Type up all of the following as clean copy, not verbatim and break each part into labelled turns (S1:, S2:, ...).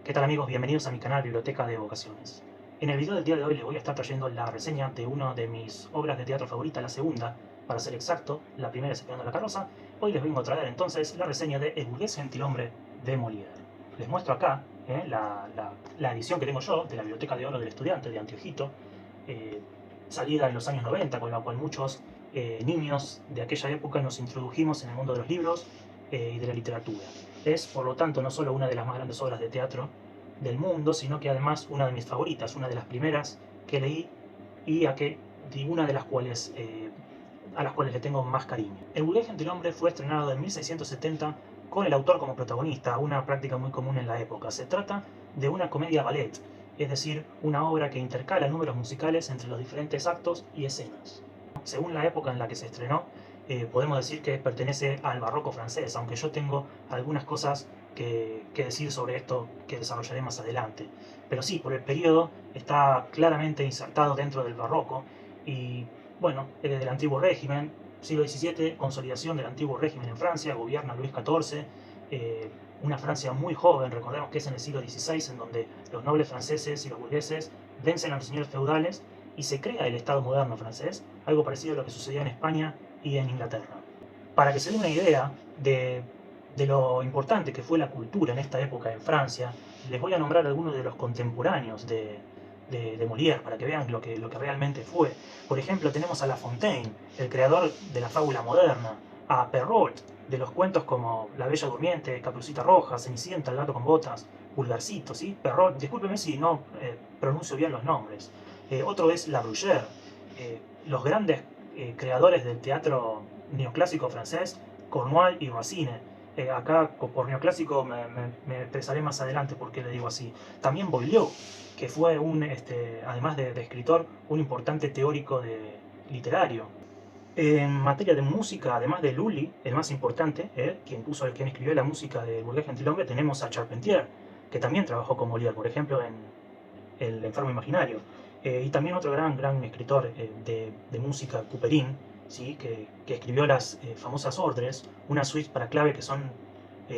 S1: ¿Qué tal amigos? Bienvenidos a mi canal Biblioteca de Evocaciones. En el video del día de hoy les voy a estar trayendo la reseña de una de mis obras de teatro favorita, la segunda, para ser exacto, la primera es Esperando la carroza. Hoy les vengo a traer entonces la reseña de El burgués gentilhombre de Molière. Les muestro acá la edición que tengo yo de la Biblioteca de Oro del Estudiante de Antiojito, eh, salida en los años 90, con la cual muchos niños de aquella época nos introdujimos en el mundo de los libros y de la literatura. Es, por lo tanto, no solo una de las más grandes obras de teatro del mundo, sino que además una de mis favoritas, una de las primeras que leí y una de las cuales, a las cuales le tengo más cariño. El burgués gentilhombre fue estrenado en 1670 con el autor como protagonista, una práctica muy común en la época. Se trata de una comedia ballet, es decir, una obra que intercala números musicales entre los diferentes actos y escenas. Según la época en la que se estrenó, podemos decir que pertenece al barroco francés, aunque yo tengo algunas cosas que decir sobre esto que desarrollaré más adelante. Pero sí, por el periodo está claramente insertado dentro del barroco y, bueno, desde el antiguo régimen, siglo XVII, consolidación del antiguo régimen en Francia, gobierna Luis XIV, una Francia muy joven, recordemos que es en el siglo XVI, en donde los nobles franceses y los burgueses vencen a los señores feudales y se crea el Estado moderno francés, algo parecido a lo que sucedió en España y en Inglaterra. Para que se den una idea de lo importante que fue la cultura en esta época en Francia, les voy a nombrar algunos de los contemporáneos de Molière para que vean lo que realmente fue. Por ejemplo, tenemos a La Fontaine, el creador de la fábula moderna, a Perrault, de los cuentos como La Bella Durmiente, Caperucita Roja, Cenicienta, El Gato con Botas, Pulgarcito, ¿sí? Perrault, discúlpeme si no pronuncio bien los nombres. Otro es La Bruyère, los grandes creadores del teatro neoclásico francés, Cornouailles y Racine. Acá por neoclásico me expresaré más adelante por qué le digo así. También Boileau, que fue además de escritor, un importante teórico literario. En materia de música, además de Lully, el más importante, quien escribió la música de Burgués Gentilhombre, tenemos a Charpentier, que también trabajó con Molière, por ejemplo, en El enfermo imaginario. Y también otro gran escritor de música, Couperin, ¿sí? que escribió las famosas ordres, una suite para clave que son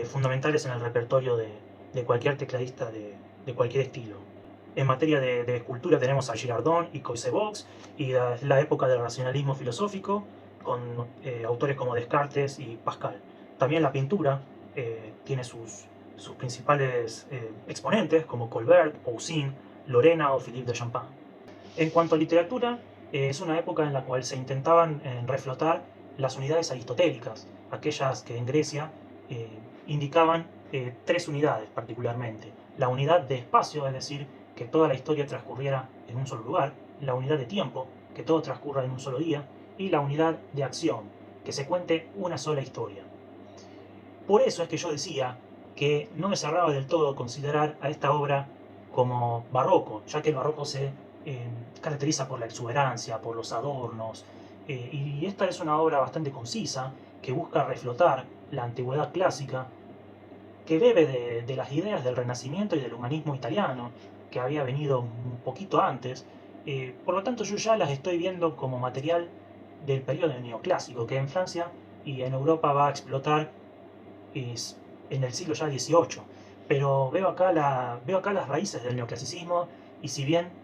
S1: fundamentales en el repertorio de cualquier tecladista de cualquier estilo. En materia de escultura tenemos a Girardon y Coixevox, y la época del racionalismo filosófico, con autores como Descartes y Pascal. También la pintura tiene sus principales exponentes, como Colbert, Poussin, Lorena o Philippe de Champagne. En cuanto a literatura, es una época en la cual se intentaban reflotar las unidades aristotélicas, aquellas que en Grecia eh, indicaban tres unidades particularmente. La unidad de espacio, es decir, que toda la historia transcurriera en un solo lugar, la unidad de tiempo, que todo transcurra en un solo día, y la unidad de acción, que se cuente una sola historia. Por eso es que yo decía que no me cerraba del todo considerar a esta obra como barroco, ya que el barroco se caracteriza por la exuberancia, por los adornos, y esta es una obra bastante concisa que busca reflotar la antigüedad clásica, que bebe de las ideas del Renacimiento y del humanismo italiano, que había venido un poquito antes. Por lo tanto, yo ya las estoy viendo como material del periodo neoclásico, que en Francia y en Europa va a explotar es en el siglo ya XVIII, pero veo acá las raíces del neoclasicismo y si bien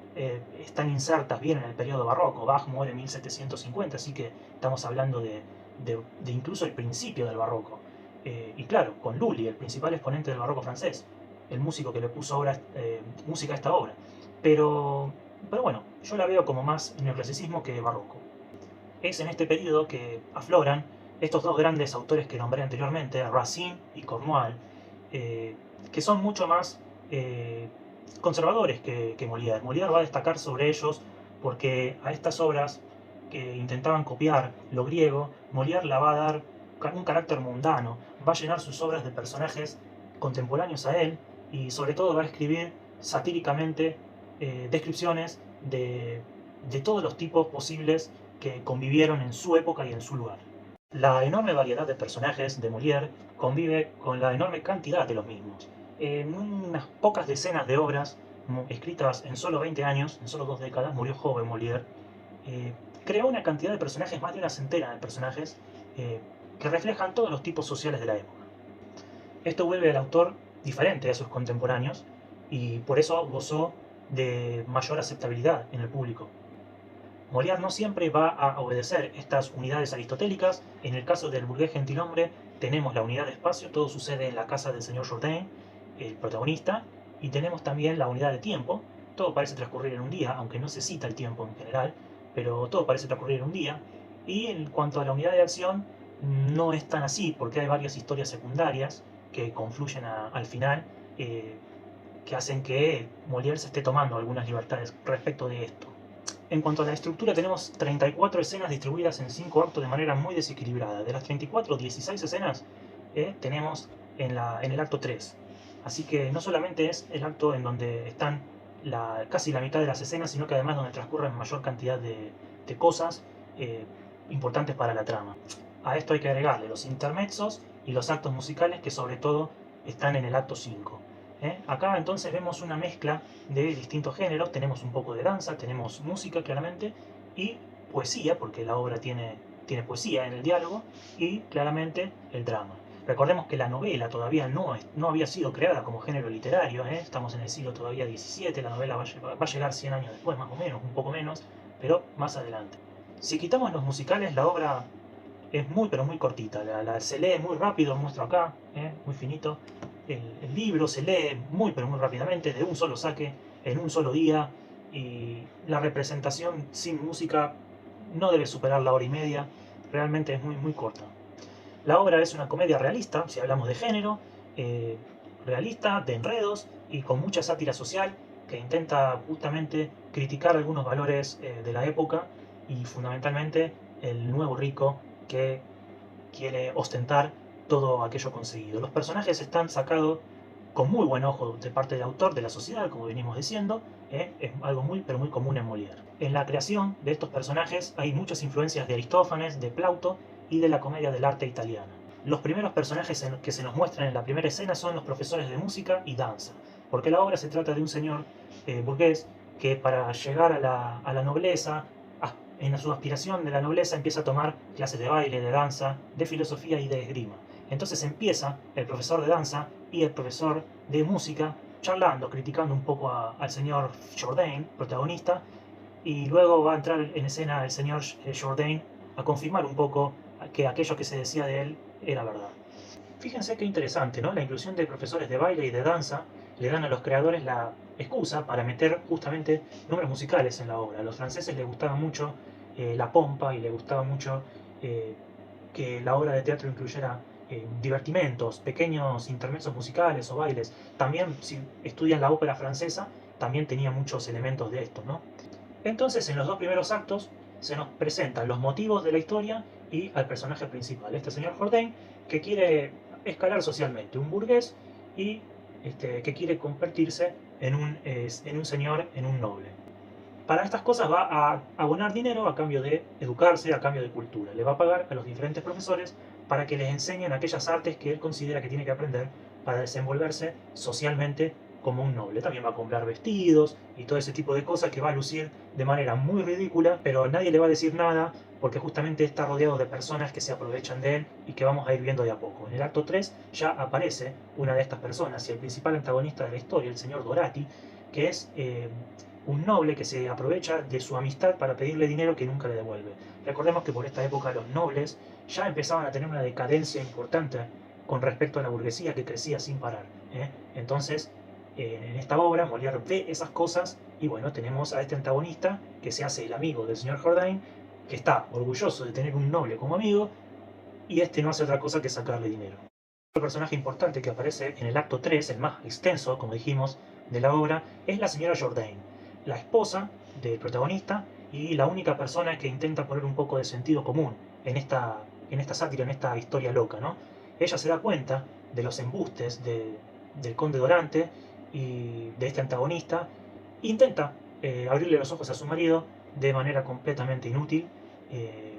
S1: están insertas bien en el periodo barroco, Bach muere en 1750, así que estamos hablando de incluso el principio del barroco. Y claro, con Lully, el principal exponente del barroco francés, el músico que le puso música a esta obra. Pero bueno, yo la veo como más neoclasicismo que barroco. Es en este periodo que afloran estos dos grandes autores que nombré anteriormente, Racine y Cornouailles, que son mucho más conservadores que Molière. Molière va a destacar sobre ellos porque a estas obras que intentaban copiar lo griego, Molière la va a dar un carácter mundano, va a llenar sus obras de personajes contemporáneos a él y sobre todo va a escribir satíricamente descripciones de todos los tipos posibles que convivieron en su época y en su lugar. La enorme variedad de personajes de Molière convive con la enorme cantidad de los mismos. En unas pocas decenas de obras escritas en solo 20 años, en solo 2 décadas, murió joven Molière, creó una cantidad de personajes, más de una centena de personajes, que reflejan todos los tipos sociales de la época. Esto vuelve al autor diferente a sus contemporáneos, y por eso gozó de mayor aceptabilidad en el público. Molière no siempre va a obedecer estas unidades aristotélicas. En el caso del burgués gentilhombre tenemos la unidad de espacio, todo sucede en la casa del señor Jourdain, el protagonista, y tenemos también la unidad de tiempo, todo parece transcurrir en un día, aunque no se cita el tiempo en general, pero todo parece transcurrir en un día. Y en cuanto a la unidad de acción, no es tan así, porque hay varias historias secundarias que confluyen al final, eh, que hacen que Molière se esté tomando algunas libertades respecto de esto. En cuanto a la estructura, tenemos 34 escenas distribuidas en 5 actos de manera muy desequilibrada. De las 34, 16 escenas tenemos en el acto 3. Así que no solamente es el acto en donde están casi la mitad de las escenas, sino que además donde transcurren mayor cantidad de cosas eh, importantes para la trama. A esto hay que agregarle los intermezzos y los actos musicales que sobre todo están en el acto 5. Acá entonces vemos una mezcla de distintos géneros, tenemos un poco de danza, tenemos música claramente, y poesía, porque la obra tiene poesía en el diálogo, y claramente el drama. Recordemos que la novela todavía no había sido creada como género literario, estamos en el siglo todavía XVII, la novela va a llegar 100 años después, más o menos, un poco menos, pero más adelante. Si quitamos los musicales, la obra es muy pero muy cortita, se lee muy rápido, muestro acá, muy finito. El libro se lee muy pero muy rápidamente, de un solo saque, en un solo día, y la representación sin música no debe superar la hora y media, realmente es muy muy corta. La obra es una comedia realista, si hablamos de género, eh, realista, de enredos y con mucha sátira social que intenta justamente criticar algunos valores de la época y fundamentalmente el nuevo rico que quiere ostentar todo aquello conseguido. Los personajes están sacados con muy buen ojo de parte del autor, de la sociedad, como venimos diciendo, es algo muy pero muy común en Molière. En la creación de estos personajes hay muchas influencias de Aristófanes, de Plauto y de la comedia del arte italiana. Los primeros personajes que se nos muestran en la primera escena son los profesores de música y danza, porque la obra se trata de un señor burgués que para llegar a la nobleza, en su aspiración de la nobleza, empieza a tomar clases de baile, de danza, de filosofía y de esgrima. Entonces empieza el profesor de danza y el profesor de música charlando, criticando un poco al señor Jourdain, protagonista, y luego va a entrar en escena el señor Jourdain a confirmar un poco que aquello que se decía de él era verdad. Fíjense qué interesante, ¿no? La inclusión de profesores de baile y de danza le dan a los creadores la excusa para meter justamente números musicales en la obra. A los franceses les gustaba mucho la pompa y les gustaba mucho eh, que la obra de teatro incluyera divertimentos, pequeños intermedios musicales o bailes. También, si estudian la ópera francesa, también tenía muchos elementos de esto, ¿no? Entonces, en los dos primeros actos se nos presentan los motivos de la historia y al personaje principal, este señor Jourdain, que quiere escalar socialmente, un burgués y que quiere convertirse en un señor, en un noble. Para estas cosas va a abonar dinero a cambio de educarse, a cambio de cultura. Le va a pagar a los diferentes profesores para que les enseñen aquellas artes que él considera que tiene que aprender para desenvolverse socialmente como un noble. También va a comprar vestidos y todo ese tipo de cosas que va a lucir de manera muy ridícula, pero nadie le va a decir nada porque justamente está rodeado de personas que se aprovechan de él y que vamos a ir viendo de a poco. En el acto 3 ya aparece una de estas personas y el principal antagonista de la historia, el señor Dorati, que es un noble que se aprovecha de su amistad para pedirle dinero que nunca le devuelve. Recordemos que por esta época los nobles ya empezaban a tener una decadencia importante con respecto a la burguesía que crecía sin parar. Entonces, en esta obra, Molière ve esas cosas y bueno, tenemos a este antagonista que se hace el amigo del señor Jourdain, que está orgulloso de tener un noble como amigo y este no hace otra cosa que sacarle dinero. Otro personaje importante que aparece en el acto 3, el más extenso, como dijimos, de la obra, es la señora Jourdain, la esposa del protagonista y la única persona que intenta poner un poco de sentido común en esta sátira, en esta historia loca, ¿no? Ella se da cuenta de los embustes del conde Dorante y de este antagonista, e intenta abrirle los ojos a su marido de manera completamente inútil, eh,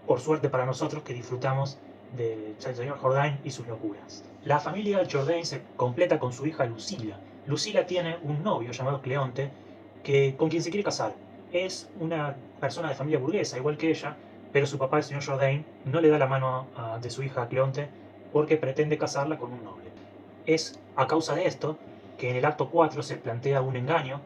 S1: por suerte para nosotros que disfrutamos del señor Jourdain y sus locuras. La familia Jourdain se completa con su hija Lucila. Lucila tiene un novio llamado Cleonte, con quien se quiere casar. Es una persona de familia burguesa, igual que ella, pero su papá, el señor Jourdain, no le da la mano de su hija Cleonte porque pretende casarla con un noble. Es a causa de esto que en el acto 4 se plantea un engaño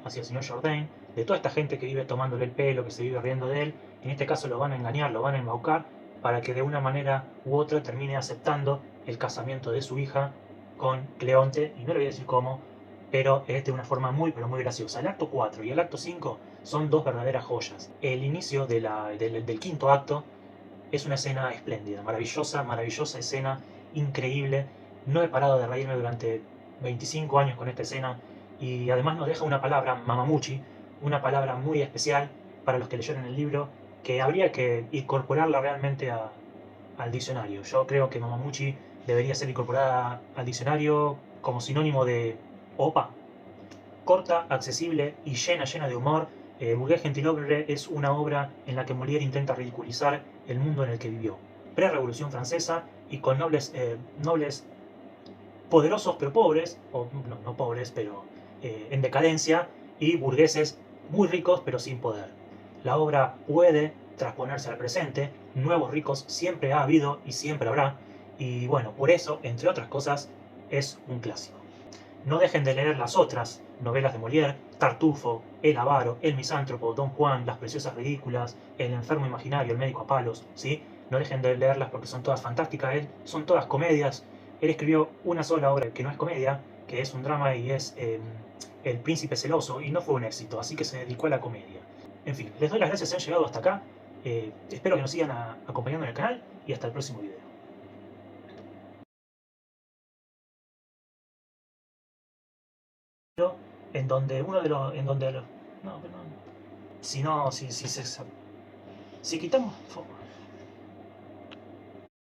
S1: hacia el señor Jourdain, de toda esta gente que vive tomándole el pelo, que se vive riendo de él. En este caso lo van a engañar, lo van a embaucar, para que de una manera u otra termine aceptando el casamiento de su hija con Cleonte, y no le voy a decir cómo, pero es de una forma muy, pero muy graciosa. El acto 4 y el acto 5 son dos verdaderas joyas. El inicio del quinto acto es una escena espléndida, maravillosa, maravillosa escena, increíble. No he parado de reírme durante 25 años con esta escena, y además nos deja una palabra, mamamuchi, una palabra muy especial para los que leyeron el libro, que habría que incorporarla realmente al diccionario. Yo creo que mamamuchi debería ser incorporada al diccionario como sinónimo de opa. Corta, accesible y llena de humor, Burgués Gentilhomme es una obra en la que Molière intenta ridiculizar el mundo en el que vivió. Pre-revolución francesa y con nobles poderosos pero pobres, o no pobres, pero en decadencia, y burgueses muy ricos pero sin poder. La obra puede transponerse al presente, nuevos ricos siempre ha habido y siempre habrá, y bueno, por eso, entre otras cosas, es un clásico. No dejen de leer las otras novelas de Molière: Tartufo, El avaro, El misántropo, Don Juan, Las preciosas ridículas, El enfermo imaginario, El médico a palos, ¿sí? No dejen de leerlas porque son todas fantásticas, son todas comedias. Él escribió una sola obra que no es comedia, que es un drama, y es El príncipe celoso, y no fue un éxito, así que se dedicó a la comedia. En fin, les doy las gracias si han llegado hasta acá. Espero que nos sigan acompañando en el canal, y hasta el próximo video. En donde uno de los... En donde los no, pero no. Si no, si quitamos...